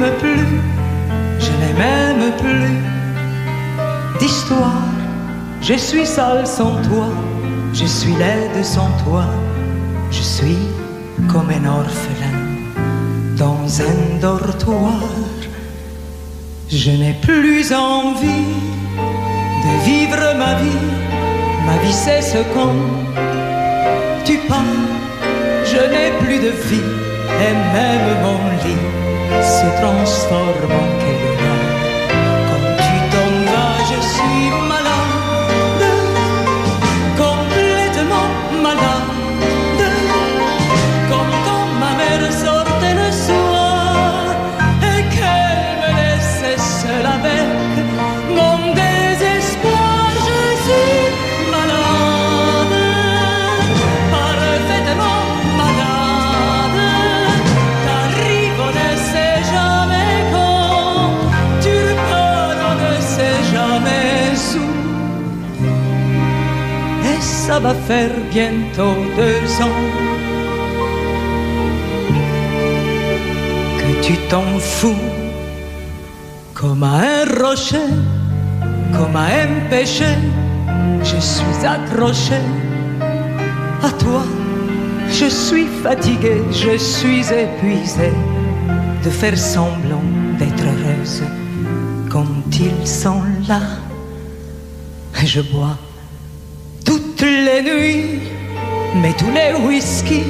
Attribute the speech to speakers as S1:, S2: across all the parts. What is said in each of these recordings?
S1: m'aimes plus, je n'ai même plus d'histoire. Je suis sale sans toi, je suis laide sans toi, je suis comme un orphelin dans un dortoir. Je n'ai plus envie de vivre ma vie cesse quand tu pars. Je n'ai plus de vie et même mon lit se transforme en quédra. Quand tu t'en vas, je suis malade, complètement malade, comme quand ma mère sortait le soir et qu'elle me laissait seule avec mon désespoir. Je suis malade, parfaitement malade. T'arrives, on ne sait jamais quand, tu repars, on ne sait jamais où. Et ça va faire bientôt 2 ans que tu t'en fous, comme à un rocher, comme à un péché. Je suis accroché à toi, je suis fatigué, je suis épuisé de faire semblant d'être heureuse quand ils sont là. Je bois toutes les nuits, mais tous les whisky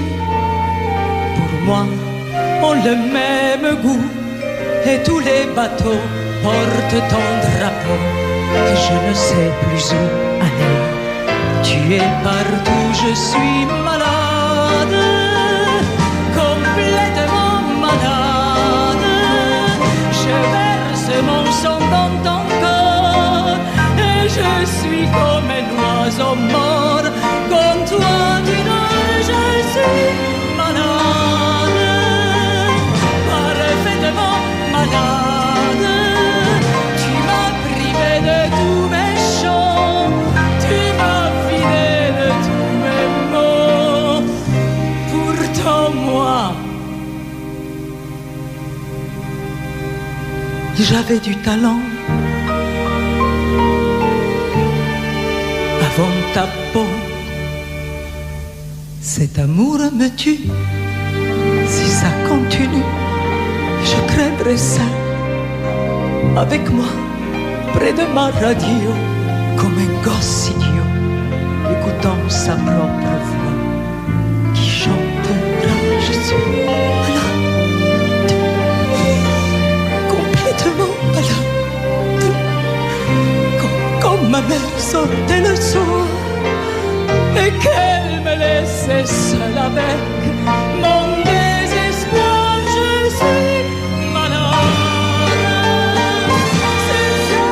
S1: pour moi ont le même goût, et tous les bateaux portent ton drapeau, et je ne sais plus où aller. Tu es partout, je suis malade, complètement malade. Je verse mon sang dans ton corps, et je suis comme un oiseau mort. Comme toi tu nages, je suis malade, parfaitement malade. Tu m'as privé de tous mes chants, tu m'as vidé de tous mes mots. Pourtant moi, j'avais du talent avant ta peau. Cet amour me tue, si ça continue, je crèverai seul, avec moi, près de ma radio, comme un gosse idiot, écoutant sa propre voix, qui chantera. Je suis malade, complètement malade, comme ma mère sortait le soir et qu'elle me laissait seule avec mon désespoir. Je suis malade, c'est ça,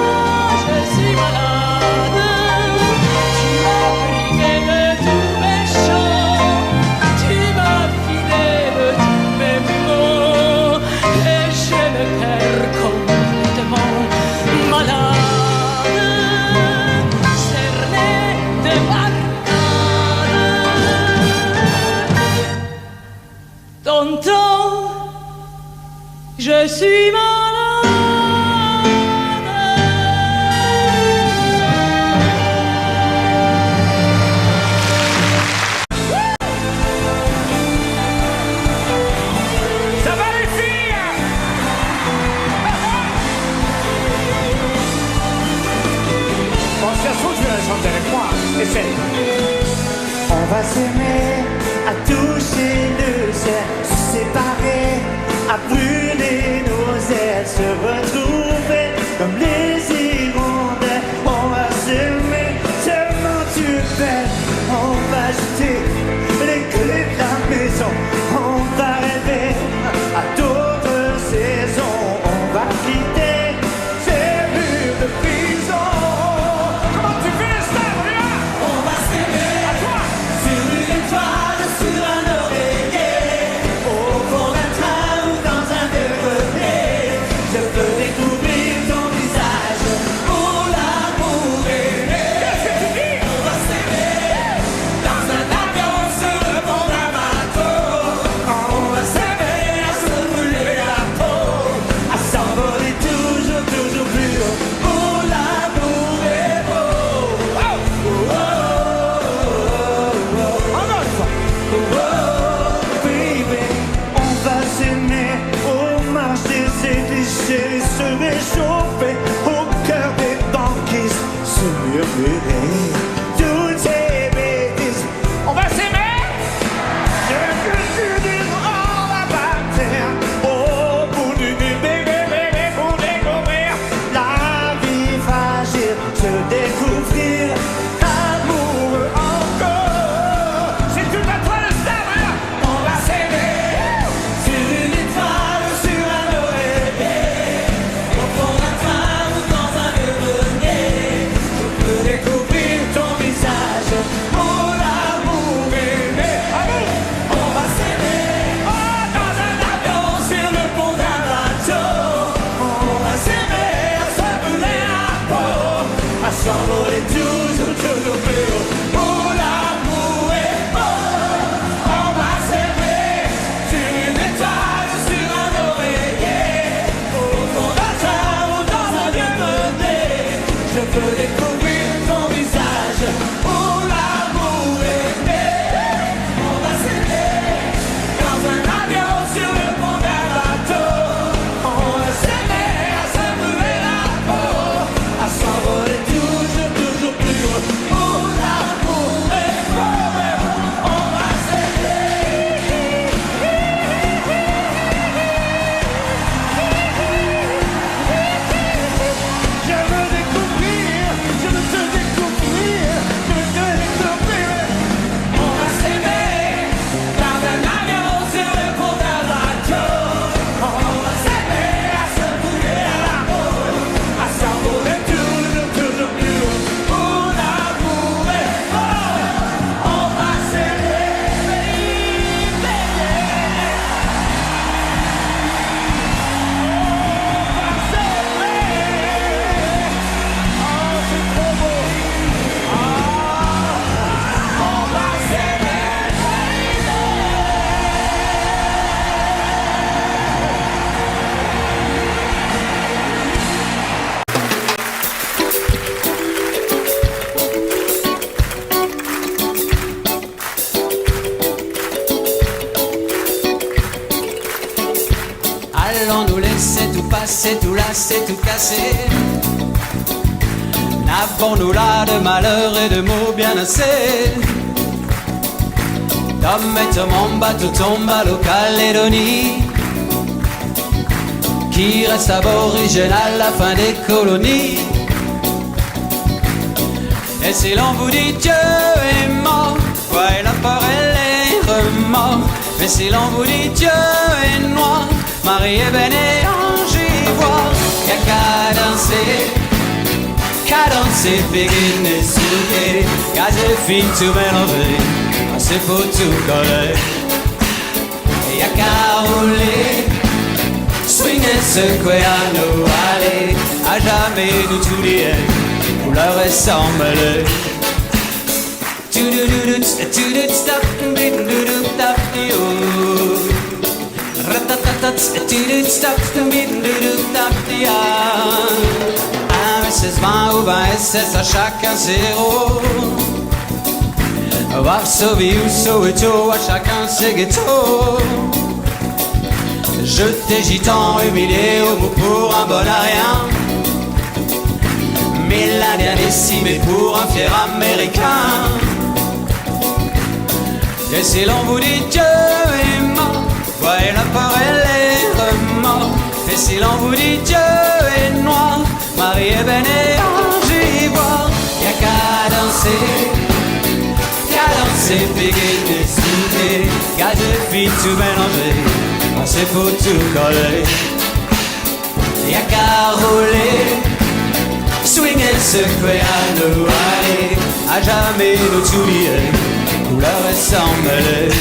S1: je suis malade. Tu m'as privé de tous mes chants, tu m'as vidé de tous mes mots, et j'ai le cœur complètement malade, cerné de barricades. Tonton, je suis malade.
S2: Ça va les filles? Bon, si ça se trouve, tu viens de chanter avec moi. Essaye.
S3: On va s'aimer, à toucher le ciel, se séparer, à brûler nos ailes, se retrouver comme les hirondelles. On va s'aimer, tellement tu es belle. On va jeter les clés de la maison. On va rêver à d'autres saisons. On va quitter ces murs de prison.
S2: Comment tu fais, Star?
S3: On va s'aimer
S2: À toi!
S3: sur une étoile, sur un oreiller, au fond d'un train ou dans un vieux grenier. Je peux découvrir veux découvrir ton visage où l'amour est né. On va s'aimer dans un avion sur le pont d'un bateau. On va s'aimer à se brûler la peau, à s'envoler toujours, toujours plus haut. Où l'amour est forever. On va s'aimer. Je veux découvrir, je veux te découvrir, je veux te découvrir. On va s'aimer dans un avion sur le pont d'un bateau. On va s'aimer à se brûler la peau, à s'envoler toujours, toujours plus haut. Où l'amour est fort, on va s'aimer, baby.
S4: Allons nous laisser tout passer, tout lasser, tout casser. N'avons-nous là de malheur et de mots bien assez? Tom et Tom, bateau tombe à l'O-Calédonie, qui reste aborigène à la fin des colonies. Et si l'on vous dit Dieu est mort, ouais, la peur et les remords. Mais si l'on vous dit Dieu est noir, Marie est belle et ange ivoire. Y'a qu'à danser, begin et souquer, qu'à se fin tout mélanger, assez pour tout coller. Y'a qu'à rouler, swinger, secouer à nous aller, à jamais nous tout dire, couleur et sembler. Stop, SS 20 ou 20 SS à chacun zéro. Varsovie ou Soweto, à chacun ses ghettos. Jeté gitan, humilié au bout pour un bon à rien. Millénaire décimé pour un fier américain. Et si l'on vous dit Dieu est mort, voyez la peur et les remords. Et si l'on vous dit Dieu est noir, Marie est belle et ange ivoire. Y'a qu'à danser, péguer des souliers, qu'à de filles tout mélanger, c'est pour tout coller. Y'a qu'à rouler, swinger, secouer à nous aller, à jamais nous oublier, couleur et sans mêler.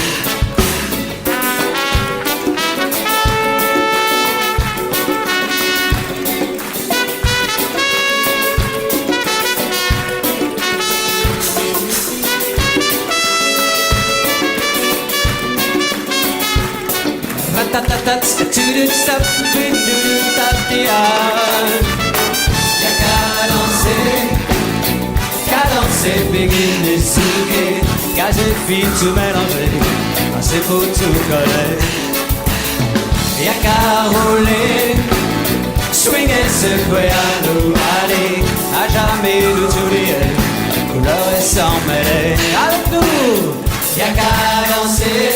S4: Y'a qu'à danser, begin et souquer, qu'à se fin tout mélanger, c'est pour tout coller. Y'a qu'à rouler, swinger, secouer à nous aller, à jamais nous oublier, couleur et sans mêler. Avec nous, y'a qu'à danser,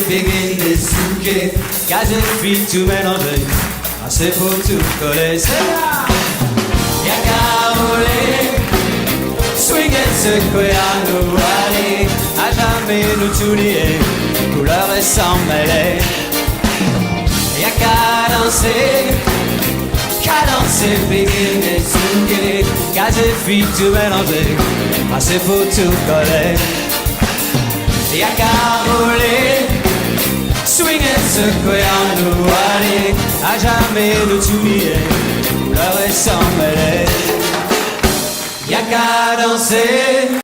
S4: begin et souquer, qu'à se fin tout mélanger, c'est pour tout coller. C'est là. Y'a qu'à rouler, swinger, secouer à nous aller, à jamais nous oublier, couleur et sans mêler. Y'a qu'à danser, begin et souquer, qu'à se fin tout mélanger, c'est pour tout coller. Y'a qu'à rouler, swinger, secouer à nous aller, à jamais nous oublier, couleur et sans mêler. Y'a qu'à danser.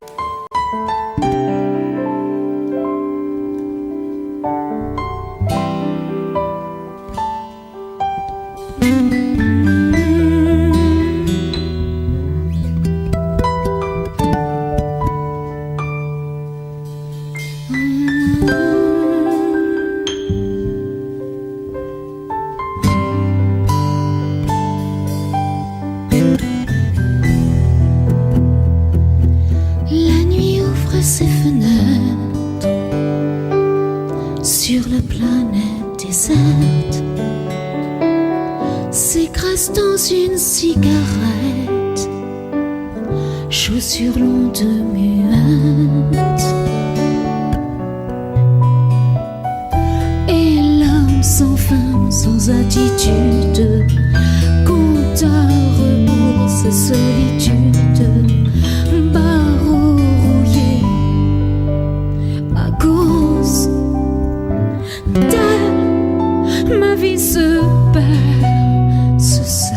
S5: une cigarette, chaussures longues muettes, et l'âme sans fin, sans attitude, compte à rebours sa solitude, barreau rouillé à cause d'elle, ma vie se perd, se sèche.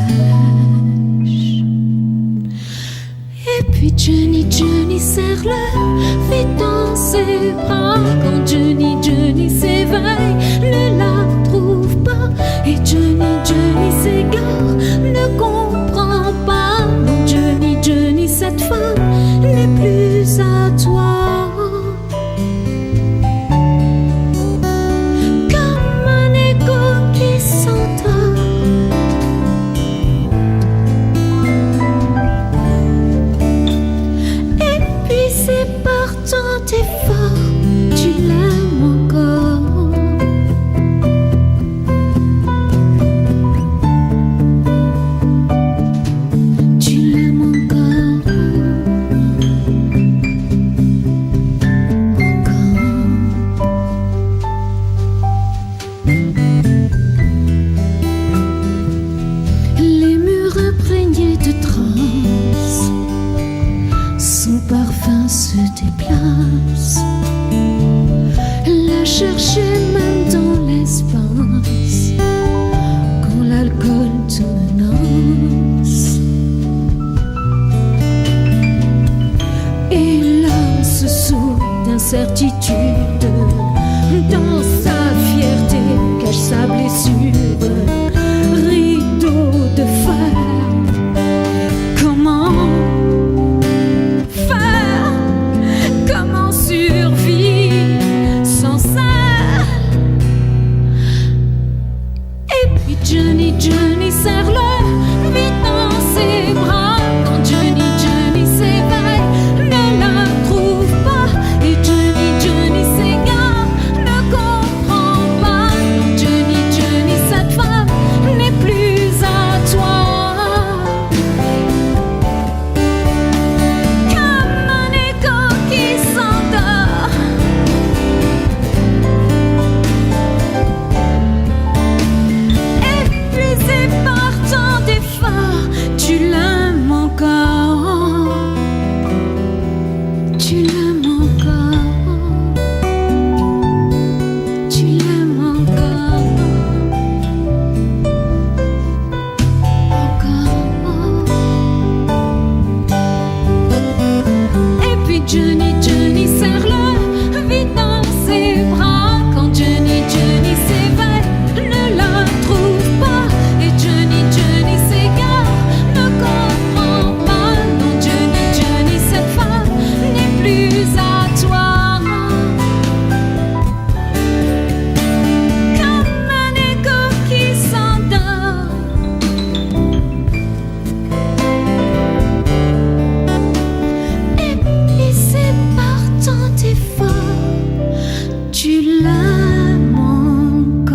S5: Et puis Johnny, Johnny serre-le vite dans ses bras. Quand Johnny, Johnny s'éveille, ne la trouve pas. Et Johnny, Johnny s'égare, ne comprend pas. Non, Johnny, Johnny, cette femme n'est plus à toi. Comme un écho qui s'endort. Et puis c'est par tant d'efforts, tu l'aimes encore. Tu l'aimes encore. Les murs imprégnés de transe, son parfum se déplace. La chercher même dans l'espace, quand l'alcool te menace. Et l'âme se saoule d'incertitude, dans sa fierté cache sa blessure. Rideau de fer, comment faire, comment survivre sans ça? Et puis Johnny, Johnny serre-le vite dans ses bras. Quand Johnny, Johnny s'éveille, ne la trouve pas. Et Johnny, Johnny s'égare, ne comprend pas. Non, Johnny, Johnny, cette femme n'est plus à toi. Comme un écho qui s'endort. Épuisé par tant d'efforts, tu l'aimes encore. Tu l'aimes encore. Tu l'aimes encore. Encore. Et puis Johnny, Johnny serre-le vite dans ses bras. Quand Johnny, Johnny s'éveille, ne la trouve pas. Et Johnny, Johnny s'égare, ne comprend pas. Non, Johnny, Johnny, cette femme n'est plus à toi. Comme un écho qui s'endort. Épuisé par tant d'efforts, tu l'aimes encore.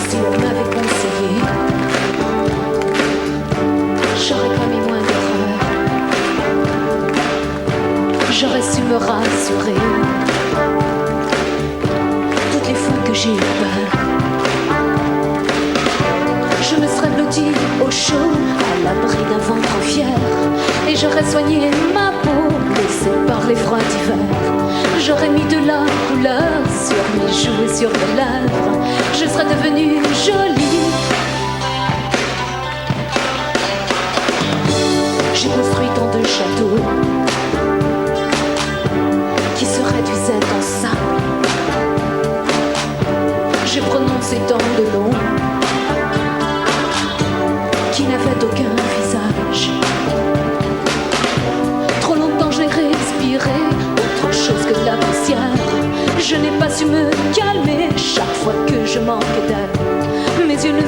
S5: Si on m'avait conseillé, j'aurais commis moins d'erreurs. J'aurais su me rassurer toutes les fois que j'ai eu peur. Je me serais blottie au chaud, à l'abri d'un ventre fier. Et j'aurais soigné ma peau, laissée par les froids d'hiver. J'aurais mis de la couleur sur mes joues et sur mes lèvres. Je serais devenue jolie. J'ai construit tant de châteaux qui se réduisaient en sable. J'ai prononcé tant de noms qui n'avaient aucun visage. Trop longtemps j'ai respiré autre chose que la poussière. Je n'ai pas su me calmer chaque fois que je manquais d'air. Mes yeux ne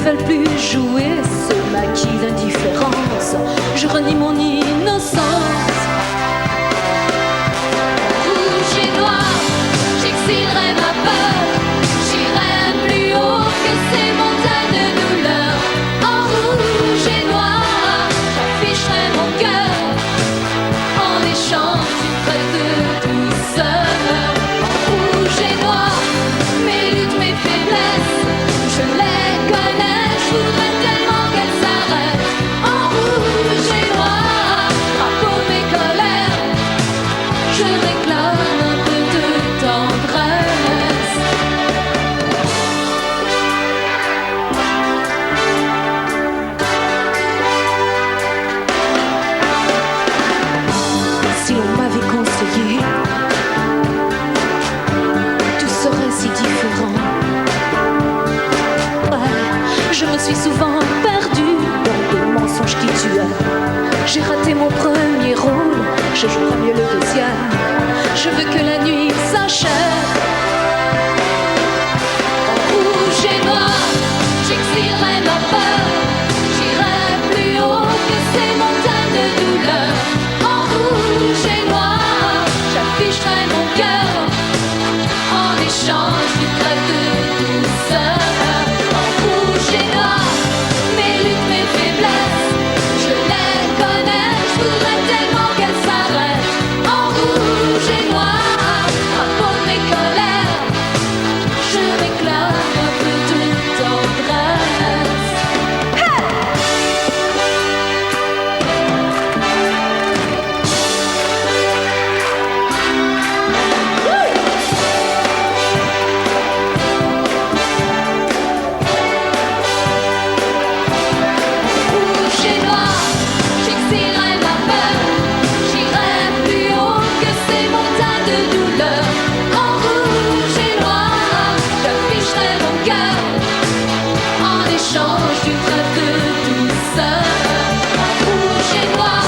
S5: je jouerai mieux le deuxième. Je veux que la nuit s'achève. En rouge et noir, j'exilerai ma peur. J'irai plus haut que ces montagnes de douleur. En rouge et noir, j'afficherai mon cœur en échange du trait de douceur. En rouge et noir, mes luttes, mes faiblesses, je les connais, je voudrais tellement qu'elles s'arrêtent. En rouge et noir, à peau de mes colères, je réclame un peu de tendresse. Hey! Rouge et noir, j'exilerai ma peur. J'irai plus haut que ces montagnes de douleur. En rouge et noir, j'afficherai mon cœur en échange du trait de douceur. En rouge et noir,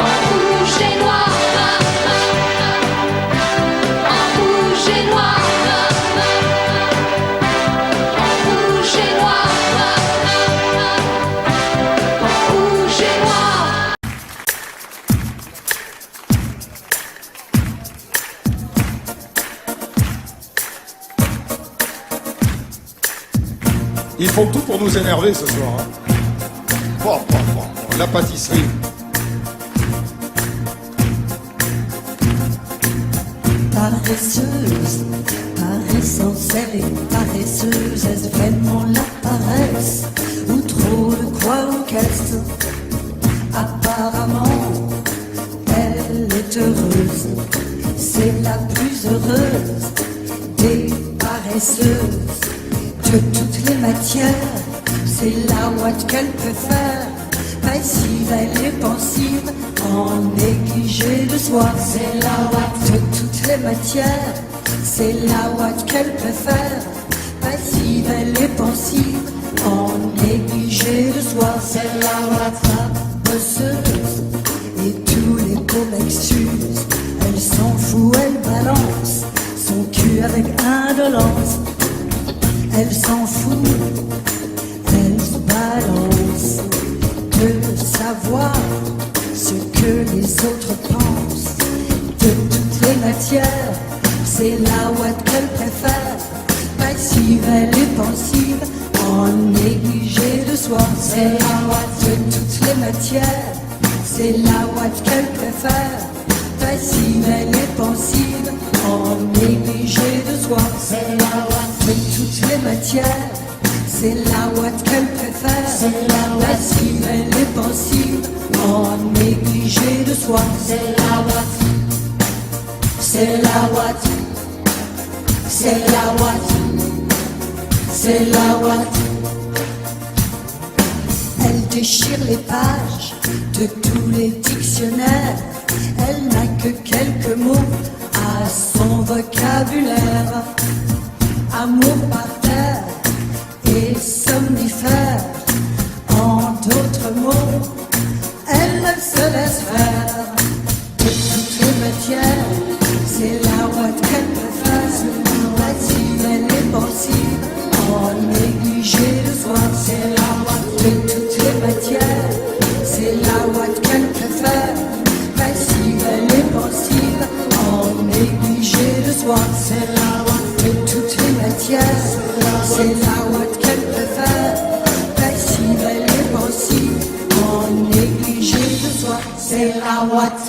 S5: en rouge et noir, en rouge et noir, en rouge et noir, en rouge et noir.
S2: Ils font tout pour nous énerver ce soir. Hein. La pâtisserie.
S6: Paresseuse, paressence, elle est paresseuse. Est-ce vraiment la paresse ou trop de croix en caisse? Apparemment, elle est heureuse. C'est la plus heureuse des paresseuses. De toutes les matières, c'est la ouate qu'elle préfère. Passive, elle est pensive, en négligé de soi. C'est la ouate de toutes les matières, c'est la ouate qu'elle préfère. Passive, elle est pensive, en négligé de soi. C'est la ouate bosseuse, et tous les beaux m'excusent. Elle s'en fout, elle balance son cul avec indolence. Elle s'en fout, elle se balance de savoir ce que les autres pensent. De toutes les matières, c'est la ouate qu'elle préfère. Passive, elle est pensive, en négligé de soi. C'est la ouate de toutes les matières, c'est la ouate qu'elle préfère. Passive, elle est pensive, en négligé de soi. C'est la ouate de toutes les matières, c'est la ouate qu'elle préfère. C'est la passive, elle est pensive, en négligé de soi. C'est la ouate, c'est la ouate, c'est la ouate, c'est la ouate. Elle déchire les pages de tous les dictionnaires. Elle n'a que quelques mots à son vocabulaire. Amour par terre et somnifère. En d'autres mots, elle se laisse faire. De toutes les matières, c'est la ouate qu'elle préfère. Passive, elle est pensive, en négligé de soi. C'est la ouate de toutes les matières, c'est la ouate qu'elle préfère. Passive, elle est pensive, en négligé de soi. C'est la ouate de toutes les matières, c'est la ouate qu'elle préfère. Passive, elle est pensive, en négligé de soi. C'est la ouate.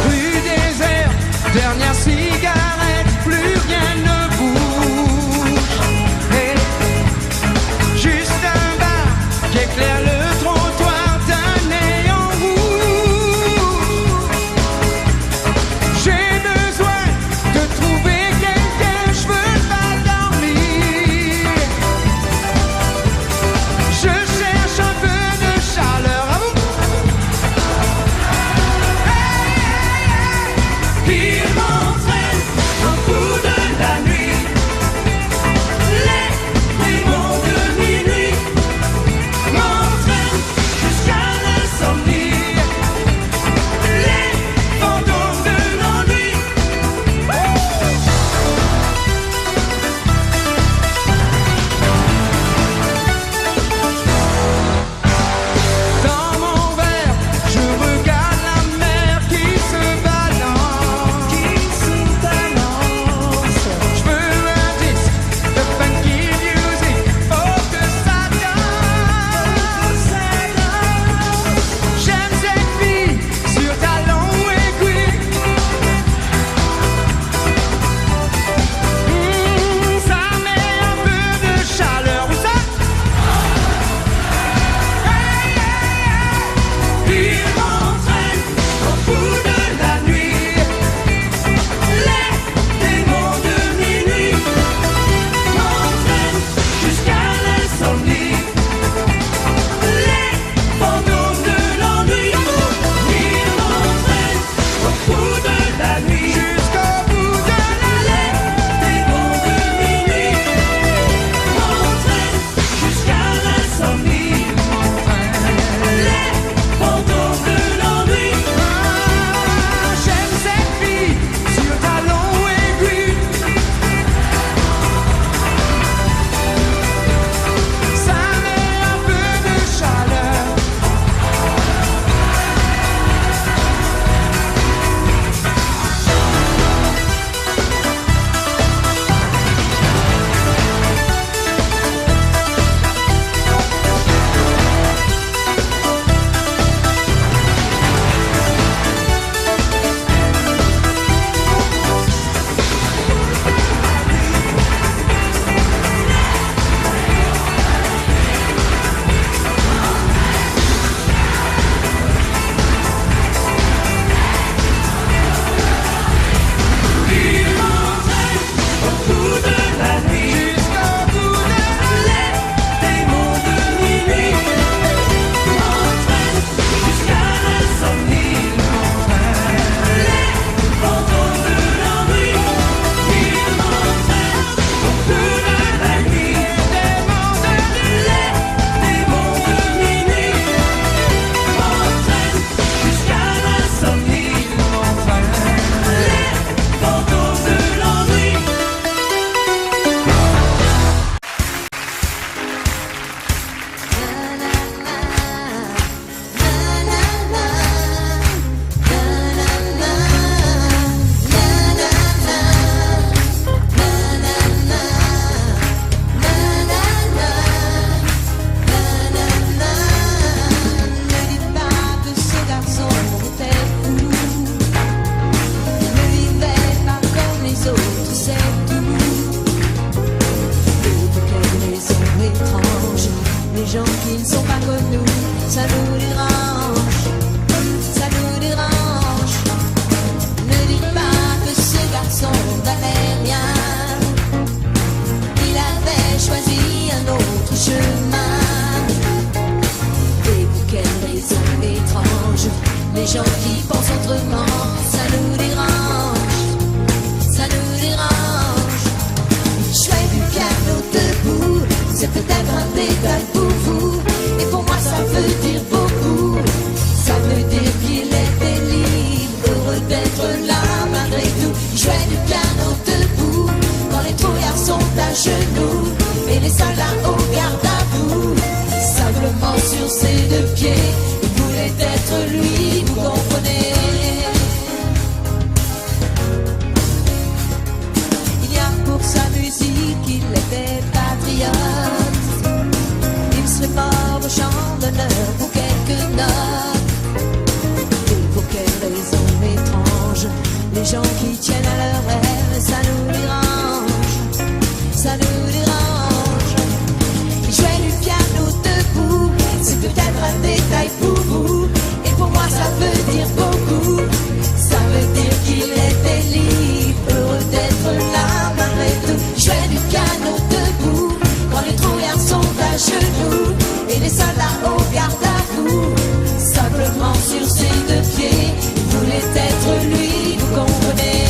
S7: Rue désert, dernière cigarette, plus rien ne bouge.
S5: comme nous, ça nous dérange, ça nous dérange. Ne dites pas que ce garçon n'avait rien, il avait choisi un autre chemin. Et pour quelle raison étrange, les gens qui pensent autrement, ça nous dérange, ça nous dérange. Jouer du piano debout, c'est peut-être un détail pour vous, et pour moi ça veut dire beaucoup. Ça veut dire qu'il était libre, heureux d'être là malgré tout. Jouer du piano debout, quand les trouillards sont à genoux, et les soldats au garde à vous. Simplement sur ses deux pieds, il voulait être lui, vous comprenez. Il y a pour sa musique, il était patriote. Il serait mort au champ d'honneur pour quelques notes. Et pour quelle raison étrange, les gens qui tiennent à leurs rêves, ça nous dérange, ça nous dérange. Il jouait du piano debout, c'est peut-être un détail pour vous, et pour moi ça veut dire beaucoup. Ça veut dire qu'il était libre, heureux d'être là malgré tout. Jouait du piano debout, quand les trouillards sont à genoux, et les soldats au garde à vous. Simplement sur ses deux pieds, il voulait être lui, vous comprenez.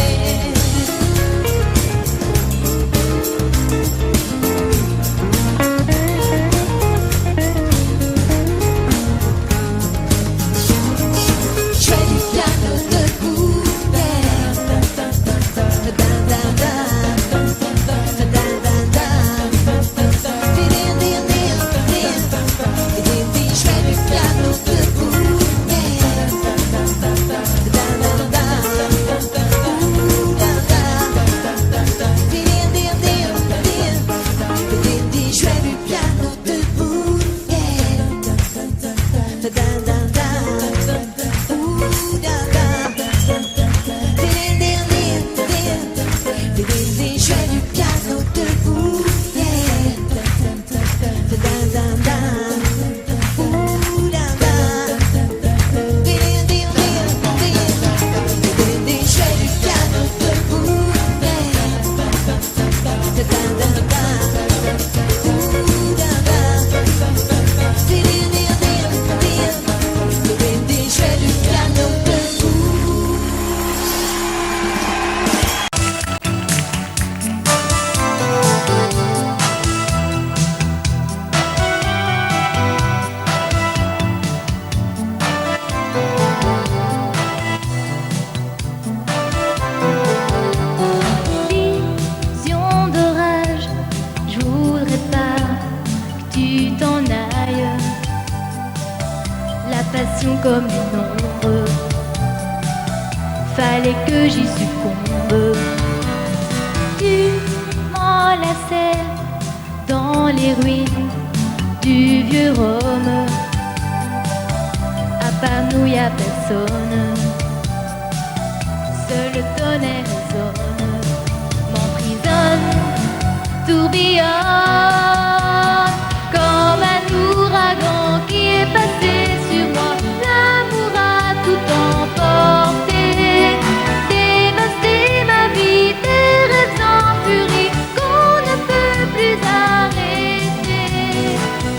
S7: Comme une ombre, fallait que j'y succombe. Tu m'enlaçais dans les ruines du vieux Rome. À part nous y a personne, seul le tonnerre résonne, m'emprisonne, tourbillonne comme un ouragan qui est passé sur moi. L'amour a tout emporté, dévasté ma vie, des rêves en furie qu'on ne peut plus arrêter.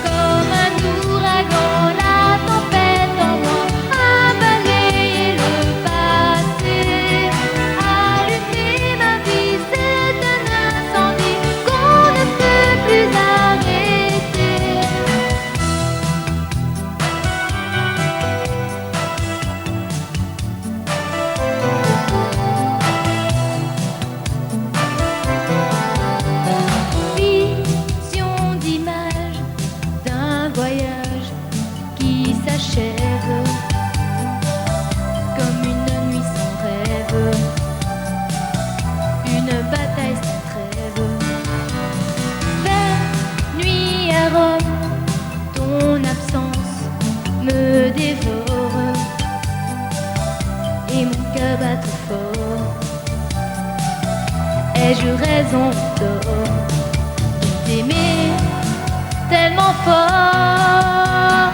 S7: Comme un ouragan, la tempête en moi a balayé le passé. Allumer ma vie, c'est un incendie qu'on ne peut plus arrêter. Comme une nuit sans rêve, une bataille sans trêve. Belle nuit à Rome, ton absence me dévore et mon cœur bat trop fort. Ai-je raison ou tort de t'aimer tellement fort?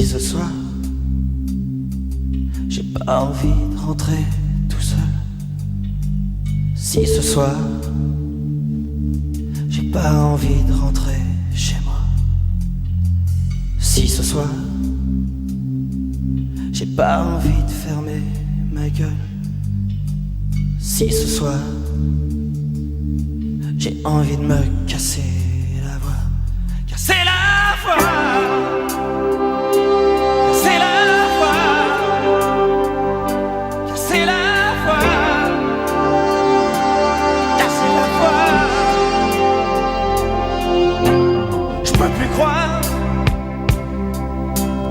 S3: Si ce soir j'ai pas envie de rentrer tout seul, si ce soir j'ai pas envie de rentrer chez moi, si ce soir j'ai pas envie de fermer ma gueule, si ce soir j'ai envie de me casser la voix, casser la voix.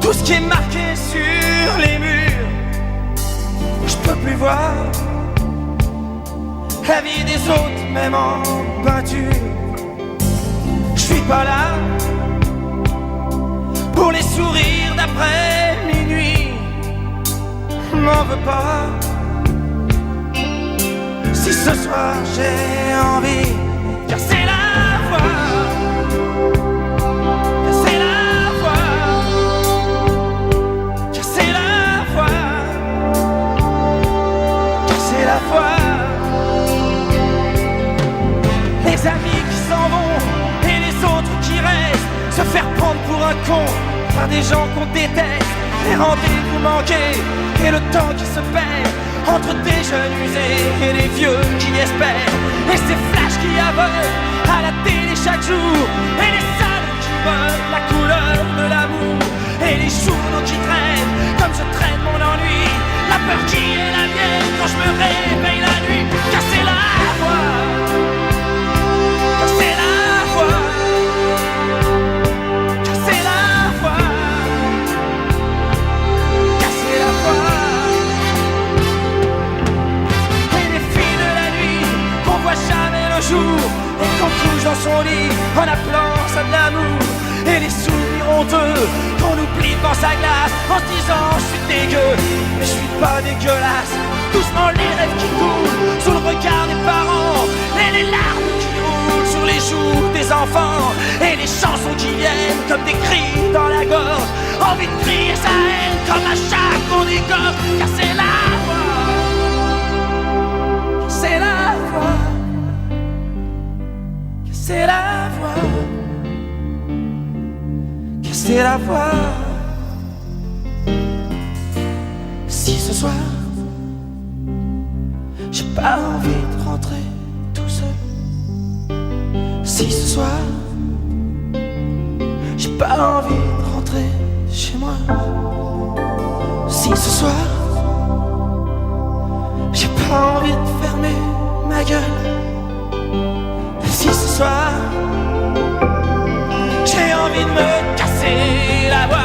S3: Tout ce qui est marqué sur les murs, je peux plus voir la vie des autres, même en peinture. Je suis pas là pour les sourires d'après minuit. M'en veux pas si ce soir j'ai envie de casser la voix. Les amis qui s'en vont et les autres qui restent, se faire prendre pour un con par des gens qu'on déteste, les rendez-vous manqués et le temps qui se perd entre des jeunes usés et les vieux qui espèrent, et ces flashs qui aveuglent à la télé chaque jour, et les salles qui veulent la couleur de l'amour, et les journaux qui traînent comme je traîne mon ennui, la peur qui est la mienne quand je me réveille la nuit. Casser la voix, casser la voix, casser la voix, casser la voix. Et les filles de la nuit qu'on voit jamais le jour et qu'on couche dans son lit en appelant ça de l'amour. Et les souvenirs honteux qu'on oublie devant sa glace en se disant je suis dégueu, mais je suis pas dégueulasse. Doucement les rêves qui coulent sous le regard des parents, et les larmes qui roulent sur les joues des enfants, et les chansons qui viennent comme des cris dans la gorge, envie de crier sa haine comme à chaque qu'on égorge. Casser la voix, casser la voix, casser la voix, casser la voix. Si ce soir j'ai pas envie de rentrer tout seul, si ce soir j'ai pas envie de rentrer chez moi, si ce soir j'ai pas envie de fermer ma gueule, si ce soir j'ai envie de me casser la voix.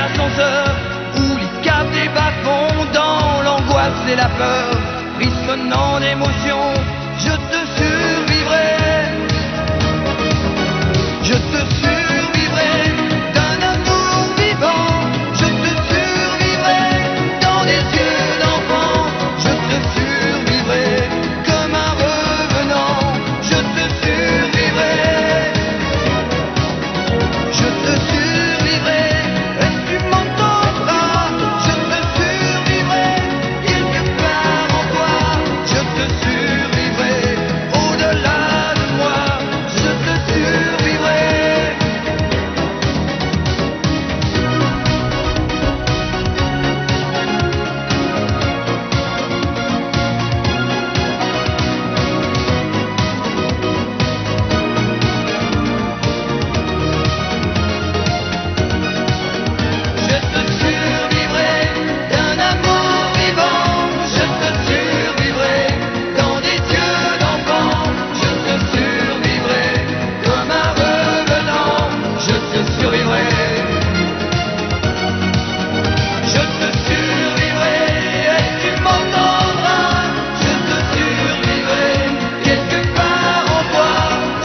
S8: ascenseurs, où les caves des bas-fonds, dans l'angoisse et la peur, frissonnant d'émotion, je te survivrai. Je te survivrai d'un amour vivant. Je te survivrai dans des yeux d'enfant. Je te survivrai comme un revenant. Je te survivrai. Je te survivrai et tu m'entendras. Je te survivrai quelque part en toi. Je te survivrai au-delà de moi. Je te survivrai. Je te survivrai d'un amour vivant. Je te survivrai dans des yeux d'enfant. Je te survivrai comme un revenant. Je te survivrai. Je te survivrai et tu m'entendras. Je te survivrai quelque part en toi.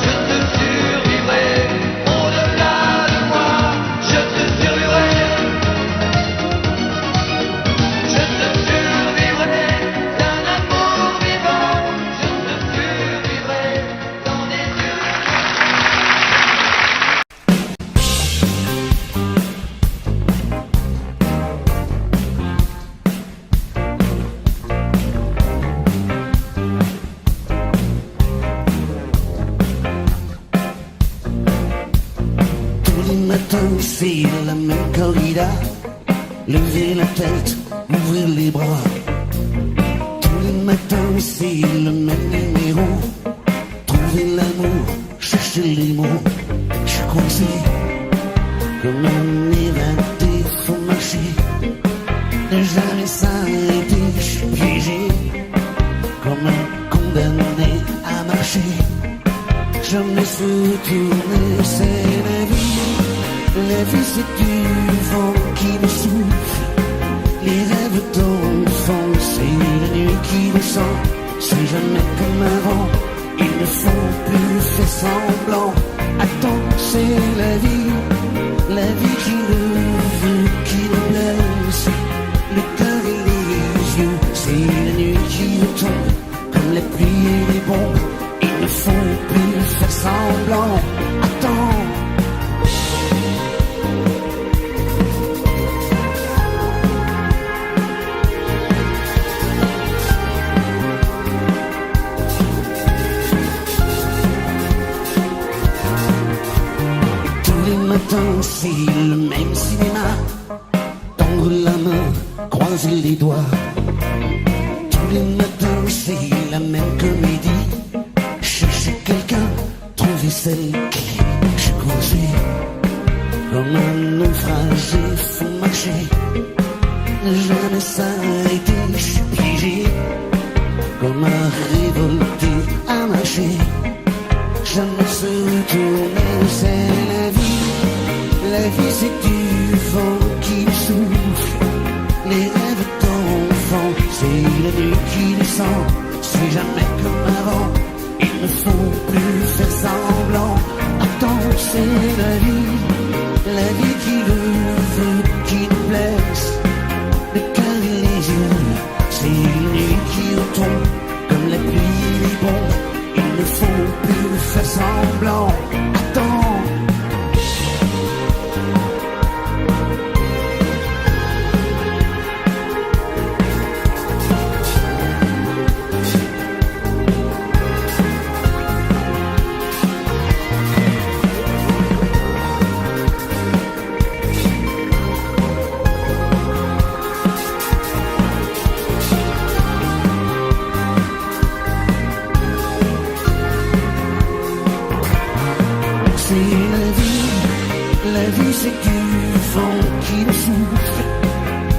S8: Je te survivrai au-delà de moi. Je te survivrai. Je te survivrai d'un amour vivant. Je te survivrai dans des yeux.
S9: Tous les matins, c'est la même corrida. Lever la tête, ouvrir les bras. Tous les matins, c'est le même numéro. Trouver l'amour, chercher les mots. Je suis coincé comme un éreinté, faut marcher. Ne jamais s'arrêter, je suis piégé comme un condamné à marcher. Je me laisse tourner, c'est la vie. La vie c'est du vent qui me souffle. Les rêves d'enfant, c'est la nuit qui descend. C'est jamais comme avant, ils ne font plus faire semblant. Attends, c'est la vie qui le veut, qui le blesse. Le cœur et les yeux, c'est la nuit qui me tombe. Comme la pluie et les bombes, ils ne font plus faire semblant. Attends. Tous les matins, c'est le même cinéma. Tendre la main, croiser les doigts. Tous les matins, c'est la même comédie. Chercher quelqu'un, trouver celle qui je suis coincé. Comme un naufragé, faut marcher. Ne jamais s'arrêter, je suis piégé. Comme un révolté à marcher. Jamais se retourner, c'est la vie. La vie c'est du vent qui souffle. Les rêves d'enfant, c'est la nuit qui descend. C'est jamais comme avant, ils ne font plus faire semblant. Attends, c'est la vie qui le veut, qui nous blesse. Le cœur et les yeux, c'est la nuit qui retombe. Comme la pluie et les bombes, ils ne font plus faire semblant. Attends. La vie c'est du vent qui nous souffle.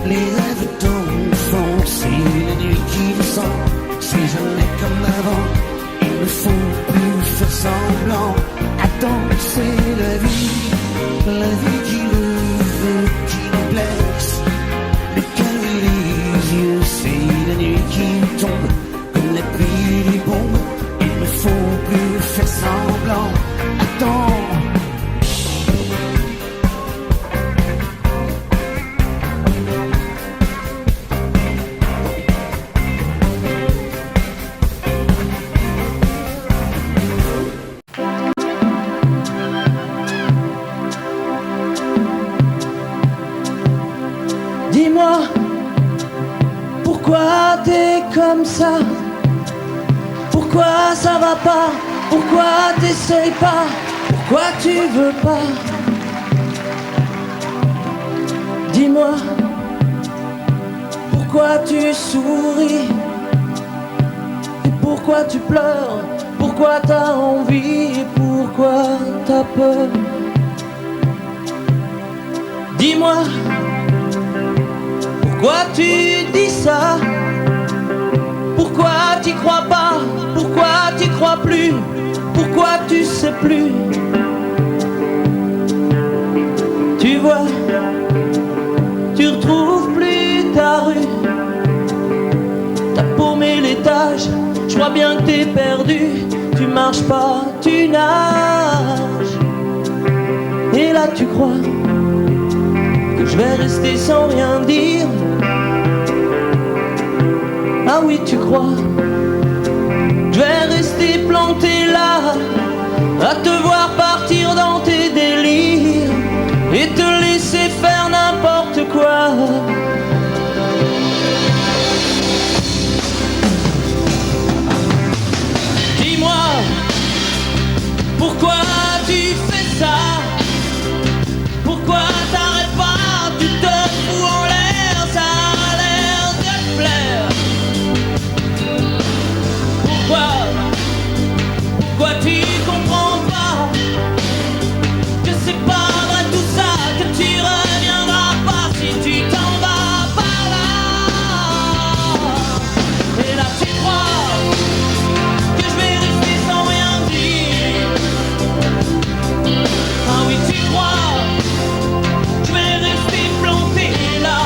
S9: Les rêves d'enfant, c'est la nuit qui descend. C'est jamais comme avant, ils ne font plus faire semblant. Attends, c'est la vie qui le veut, qui nous
S1: Pourquoi t'es comme ça? Pourquoi ça va pas? Pourquoi t'essayes pas? Pourquoi tu veux pas? Dis-moi, pourquoi tu souris? Et pourquoi tu pleures? Pourquoi t'as envie? Et pourquoi t'as peur? Dis-moi, pourquoi tu dis ça? Pourquoi t'y crois pas? Pourquoi t'y crois plus? Pourquoi tu sais plus? Tu vois, tu retrouves plus ta rue. T'as paumé l'étage, je vois bien que t'es perdu. Tu marches pas, tu nages. Et là tu crois que je vais rester sans rien dire. Ah oui, tu crois, je vais rester planté là, à te voir partir dans tes délires et te laisser faire n'importe quoi. Dis-moi, pourquoi tu fais ça? Pourquoi t'arrêtes pas? Tu te fous en l'air, ça a l'air de te plaire. Pourquoi tu comprends pas que c'est pas vrai tout ça, que tu reviendras pas si tu t'en vas par là. Et là tu crois que je vais rester sans rien dire. Ah oui tu crois, je vais rester planté là,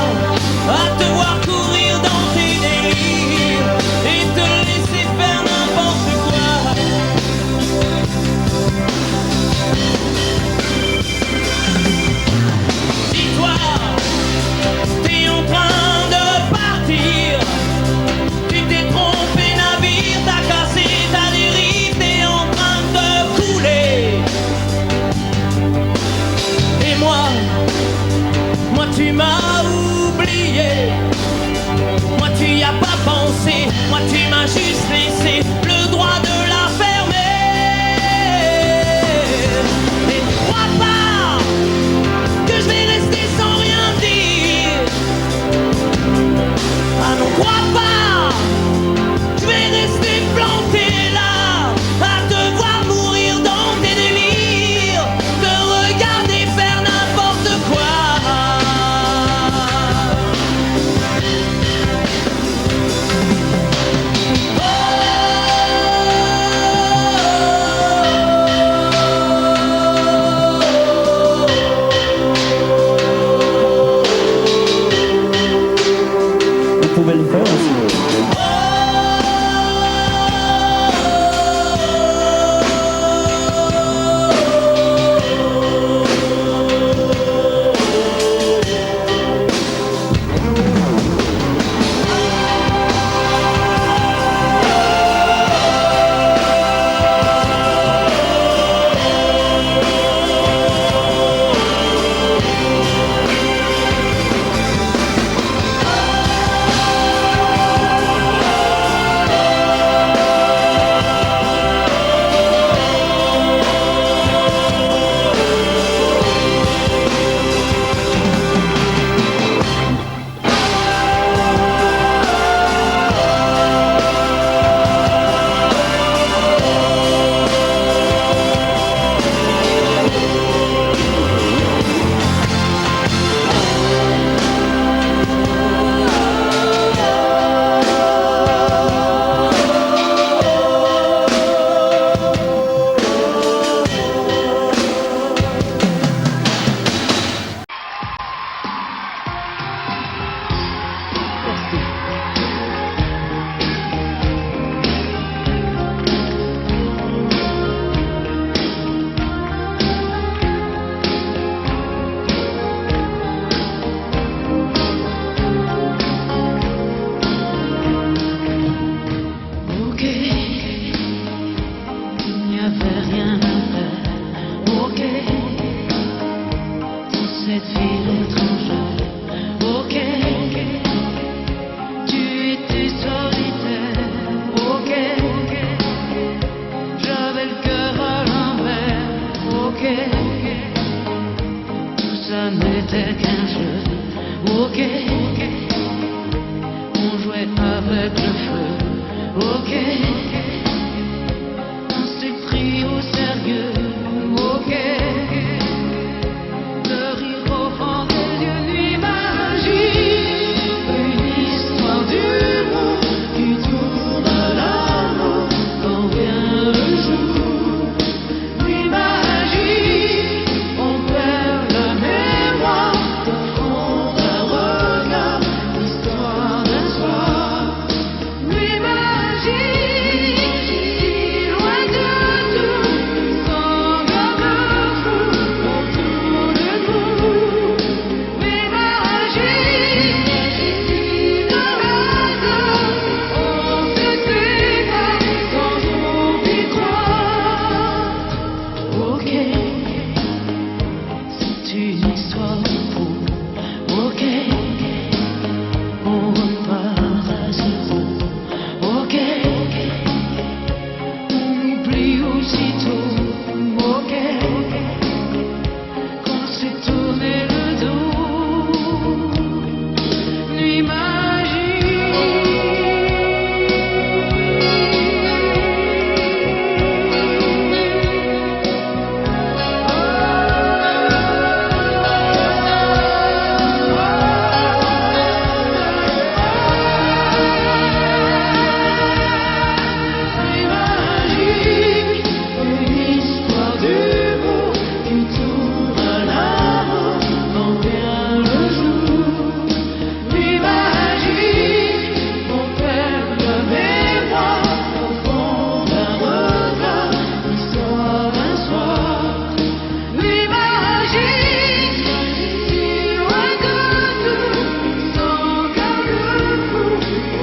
S1: à te voir courir dans tes délires et te laisser faire n'importe quoi. Dis-toi, t'es en train de partir. Tu t'es trompé navire, t'as cassé ta dérive, t'es en train de couler. Et moi tu m'as oublié. Moi tu y as pas pensé, moi tu m'as juste laissé le droit de la fermer. Et ne crois pas que je vais rester sans rien dire. Ah non, crois pas, je vais rester planté là, à te voir mourir dans tes délires, te regarder faire n'importe quoi. Vous pouvez le faire aussi.
S5: cette ville étrangère. Ok, tu ça n'était qu'un jeu. Ok, on jouait avec le feu. Ok, on s'est pris au sérieux. Ok, le rire au fond des yeux, nuit magique, une histoire d'humour qui tourne à l'amour quand vient le jour. Nuit magique, on perd la mémoire de fond d'un regard, l'histoire d'un soir. Nuit magique, si loin de tout, sans garde-fou autour de nous. Nuit magique, si de hasard on se sépare sans on y croire. Ok, c'est une histoire pour. Ok, on repart à zéro. Ok, on oublie aussitôt. Ok, quand c'est tourné le dos. Nuit magique, une histoire d'humour qui tourne à l'amour quand vient le jour. Nuit magique, on perd la mémoire au fond d'un regard, l'histoire d'un soir. Nuit magique, si loin de tout, sans garde-fou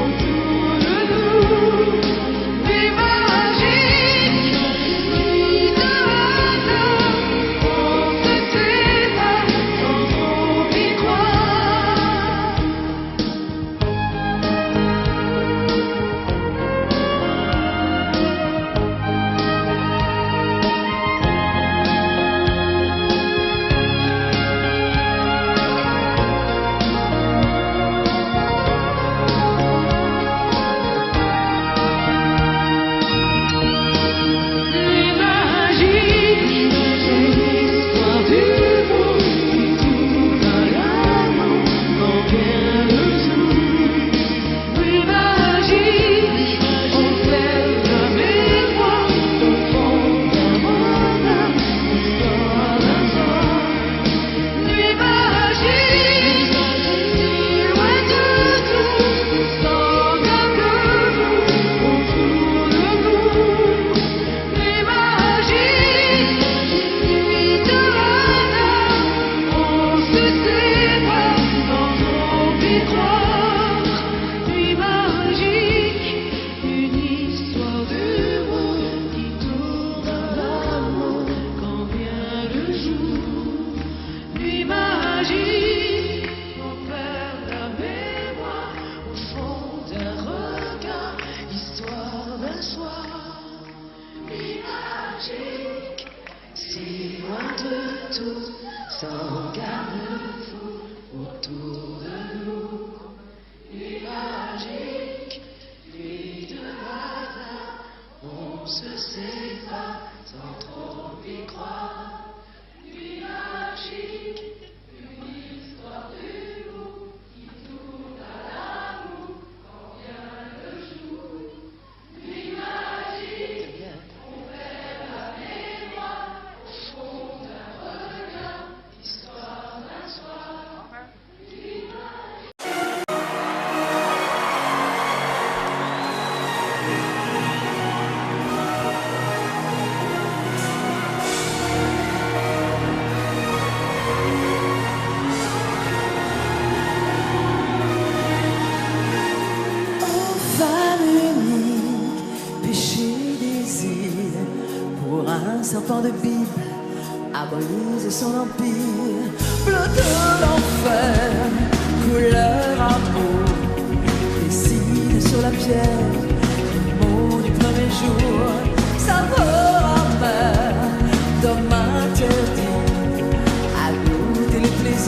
S5: autour de nous. Nuit magique, si de hasard on se sépare sans on y croire. Nuit magique, une histoire d'humour qui tourne à l'amour quand vient le jour. Nuit magique, on perd la mémoire au fond d'un regard, l'histoire d'un soir. Nuit magique, si loin de tout, sans garde-fou autour de nous. Nuit magique, si de hasard on se sépare sans on y croire. Nuit magique, une histoire d'humour qui tourne à l'amour quand vient le jour. Nuit magique, on perd la mémoire au fond d'un regard, l'histoire d'un soir. Nuit magique, si loin de tout, sans garde-fou autour de nous. Nuit magique, nuit de hasard, on se sépare sans trop y croire. Nuit magique, une histoire d'humour qui tourne à l'amour quand vient le jour. Nuit magique, on perd la mémoire au fond d'un regard, l'histoire d'un soir. Nuit
S6: Un serpent de Bible a brisé son empire. Bleu de l'enfer, couleur amour, dessine sur la pierre le mot du premier jour. Saveur amer, d'homme interdit, à goûter les plaisirs.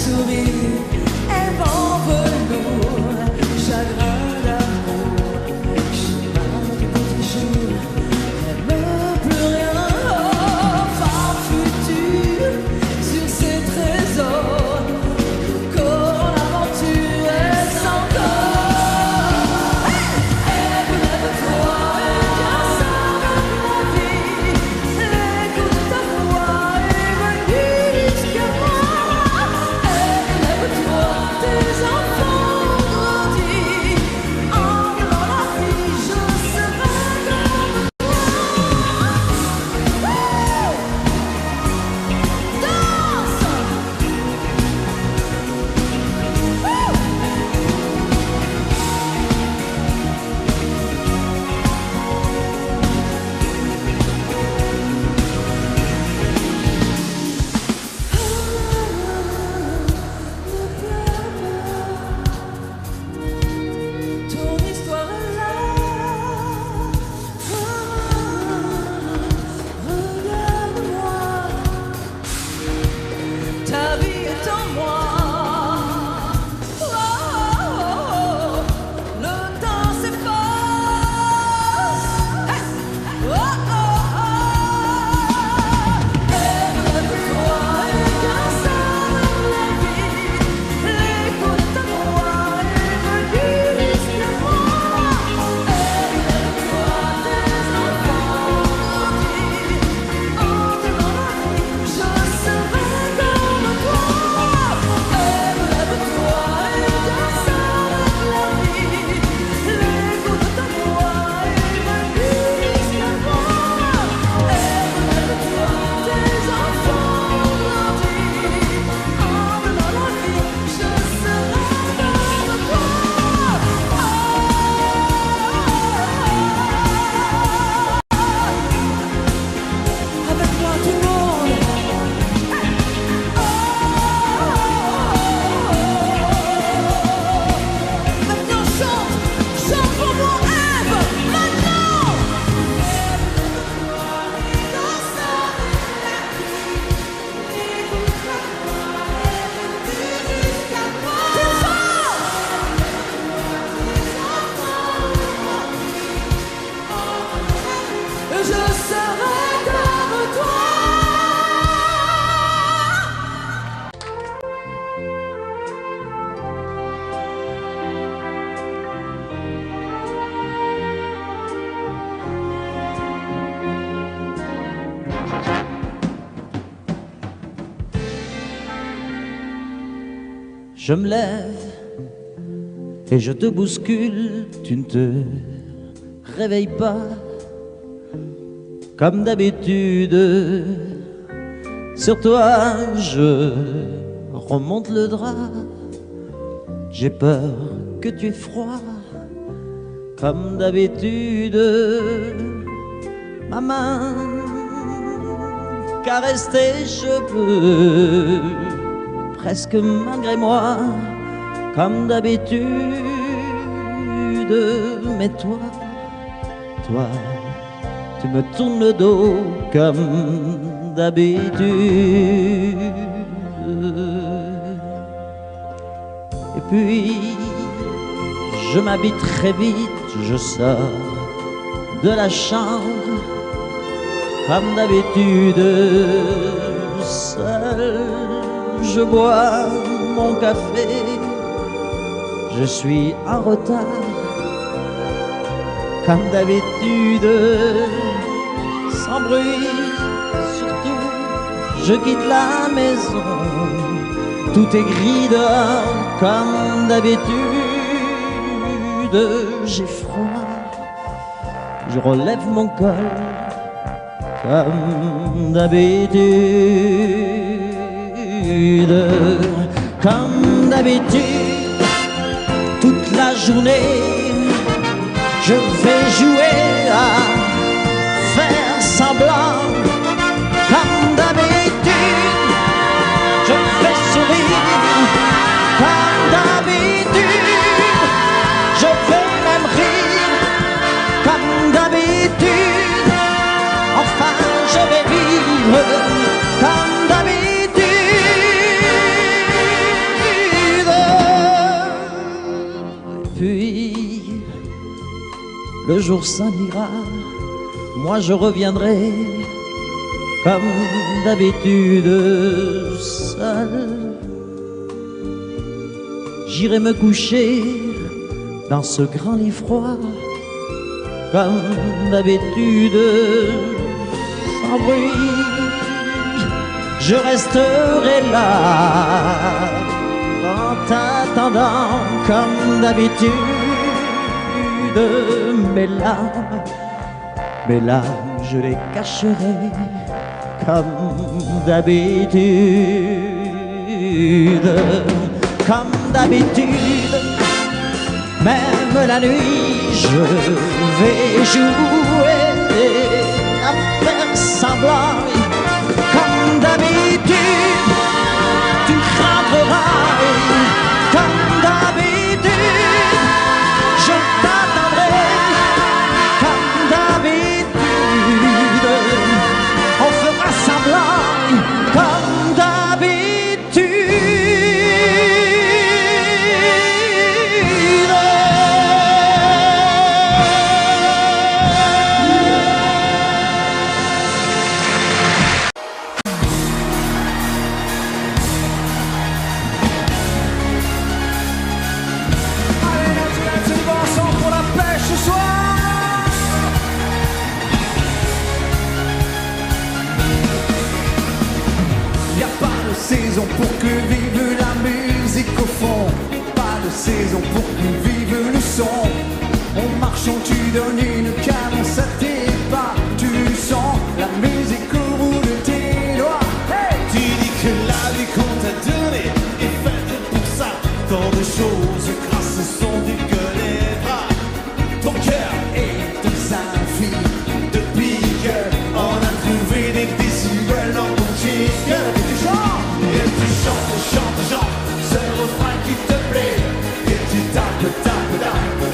S6: sourire est mon velours, chagrin d'amour, chemin du petit jour, n'aime plus rien. Oh, par futur, sur ces trésors, qu'on l'aventure est encore. Lève-toi et viens sauver la vie, l'écho de ta voix est venu jusqu'à moi. Lève-toi, tes enfants ont grandi, en dans la vie je serai comme toi. Danse! Ton histoire est là. Regarde-moi. Ta vie est en moi. Le temps s'efface. Lève-toi et viens sauver la vie. L'écho de ta voix est venu jusqu'à moi. Lève-toi, tes enfants ont grandi, entre dans la vie, je serai comme toi. Lève-toi et viens sauver la vie. L'écho de ta voix est venu jusqu'à moi. Lève-toi, tes enfants ont grandi, entre dans la vie, je serai comme toi. Avec moi tout le monde. Maintenant chante pour mon rêve, maintenant. Lève-toi et danse avec la vie. Écoute la voix, elle est venue jusqu'à moi. Plus fort. Je serai comme toi.
S4: Je me lève et je te bouscule, tu ne te réveilles pas comme d'habitude. Sur toi, je remonte le drap. J'ai peur que tu aies froid comme d'habitude. Ma main caresse tes cheveux, presque malgré moi, comme d'habitude. Mais toi, tu me tournes le dos comme d'habitude. Et puis, je m'habille très vite, je sors de la chambre comme d'habitude. Seul, je bois mon café, je suis en retard comme d'habitude. Sans bruit, surtout, je quitte la maison. Tout est gris dehors comme d'habitude. J'ai froid, je relève mon col comme d'habitude. Comme d'habitude, toute la journée, je vais jouer à faire semblant. Comme d'habitude, je fais sourire. Comme d'habitude, je vais même rire. Comme d'habitude, enfin je vais vivre. Comme d'habitude.
S10: le jour s'en ira, moi je reviendrai comme d'habitude seul. J'irai me coucher dans ce grand lit froid comme d'habitude sans bruit. Je resterai là en t'attendant comme d'habitude. Mes larmes, je les cacherai comme d'habitude. Comme d'habitude, même la nuit, je vais jouer à faire semblant. Comme d'habitude, tu rentreras. Comme d'habitude, je t'attendrai. Comme d'habitude, on fera semblant. Comme d'habitude.
S3: Saison pour que vive la musique au fond, pas de saison pour que vive le son. En marchant tu donnes une cadence à tes pas, tu sens la musique au bout de tes doigts. Hey, tu dis que la vie qu'on t'a donnée est faite pour ça, tant de choses grâce au son du que les bras. Ton cœur est deux infinies de pique, on a trouvé des décibels dans ton chic. Et tu chantes, ce refrain qui te plaît. Et tu tapes,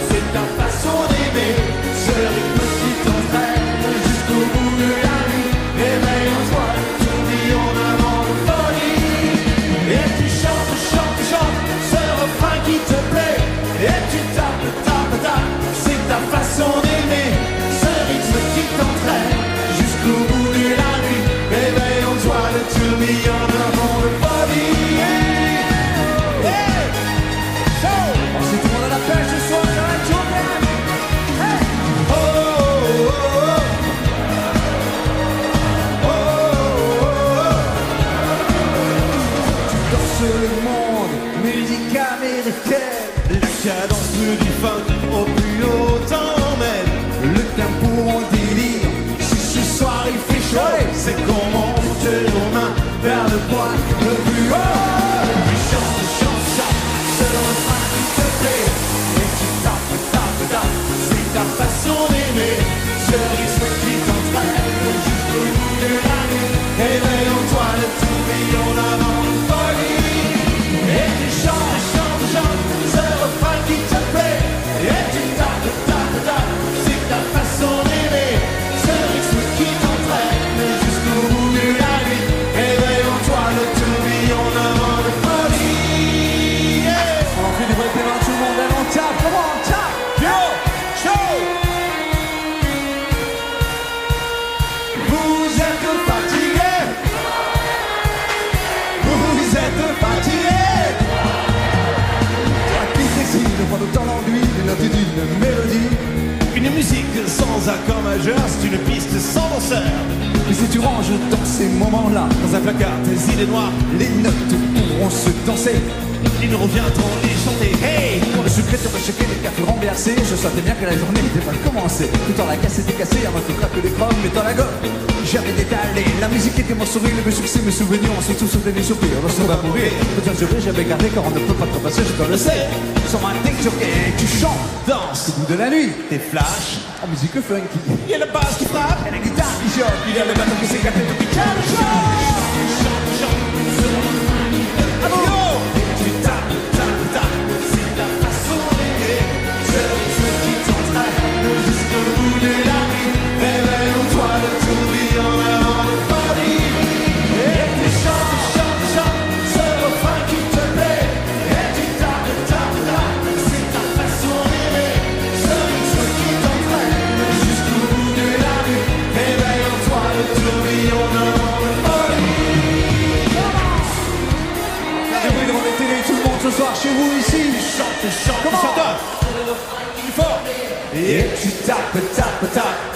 S3: c'est ta façon d'aimer. Ce rythme qui t'entraîne jusqu'au bout de la nuit. Éveille en toi le tourbillon d'un vent de folie. Et tu chantes, ce refrain qui te plaît. Et tu tapes, c'est ta façon d'aimer. Ce rythme qui t'entraîne jusqu'au bout de la nuit. Éveille en toi le tourbillon d'un vent de folie. La cadence du funk au plus haut t'emmène. Le tempo en délire. Si ce soir il fait chaud, c'est qu'on monte nos mains vers le point le plus haut. Tu chantes, ce refrain qui te plaît. Et tu tapes, c'est ta façon d'aimer. Ce rythme qui t'entraîne jusqu'au bout de la nuit. Éveille en toi le tourbillon d'un vent de folie. Et tu chantes, ce refrain qui te plaît. Et tu tapes, c'est ta façon d'aimer. Ce rythme qui t'entraîne jusqu'au bout de la nuit. Éveille en toi le tourbillon d'un vent de folie. Yeah. On fait du vrai pédant tout le monde, allez on tape, comment on tape. Yo, show. Vous êtes fatigué. Vous êtes fatigué. Ne prend autant l'enduit d'une note d'une mélodie. Une musique sans accord majeur, c'est une piste sans danseur. Et si tu ranges dans ces moments-là, dans un placard, tes idées noires, les notes pourront se danser. Ils nous reviendront les chanter. Hey! Pour le secret, on va choquer les cafés renversés. Je sentais bien que la journée n'était pas commencée. Tout en la casse était cassée, un autre craque des chromes, mais dans la gomme. J'avais détalé, la musique était mon sourire, mes succès, mes souvenirs, ensuite tout sautait des soupirs. On va mourir, peut-être je j'avais gardé car on ne peut pas trop passer, je dois le sais. Sur ma tête, tu chantes, danses au bout de la nuit. Des flashs en musique funky. Il y a la basse qui frappe, et la guitare qui choque. Il y a le bateau qui s'éclate et tout qui calme le choc. Tu tapes, c'est ta façon d'aimer. Ce rythme qui t'entraîne jusqu'au bout de la nuit. Réveille en toi le tourbillon d'un vent de folie. Et tu chantes, ce refrain qui te plaît. Et tu tapes, c'est ta façon d'aimer. Ce rythme qui t'entraîne
S2: ce soir chez vous ici. Chante, chante, comment? Plus fort. Et tu tapes, tapes, tapes.